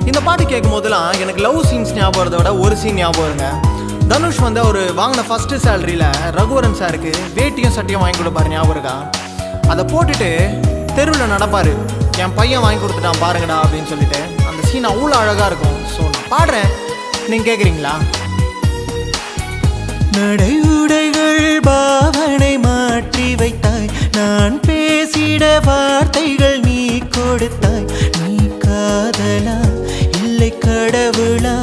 இந்த பாட்டு கேட்கும் போதெல்லாம் எனக்கு லவ் சீன்ஸ் ஞாபகம் வரதை விட ஒரு சீன் ஞாபகம் வருங்க. தனுஷ் வந்து அவர் வாங்கின ஃபர்ஸ்ட் சேலரியில் ரகுவரன் சாருக்கு வேட்டியும் சட்டையும் வாங்கி கொடுப்பாரு, ஞாபகம் இருக்கா? அதை போட்டுட்டு தெருவில் நடப்பார், என் பையன் வாங்கி கொடுத்துட்டான் பாருங்கடா அப்படின்னு சொல்லிட்டு. அந்த சீன் அவ்வளோ அழகாக இருக்கும். ஸோ நான் பாடுறேன், நீங்கள் கேட்குறீங்களா? நடை உடைகள் பாவனை மாற்றி வைத்தாய், நான் பேசிட வார்த்தைகள் நீ கொடுத்தாய். நீ காதலா இல்லை கடவுளா?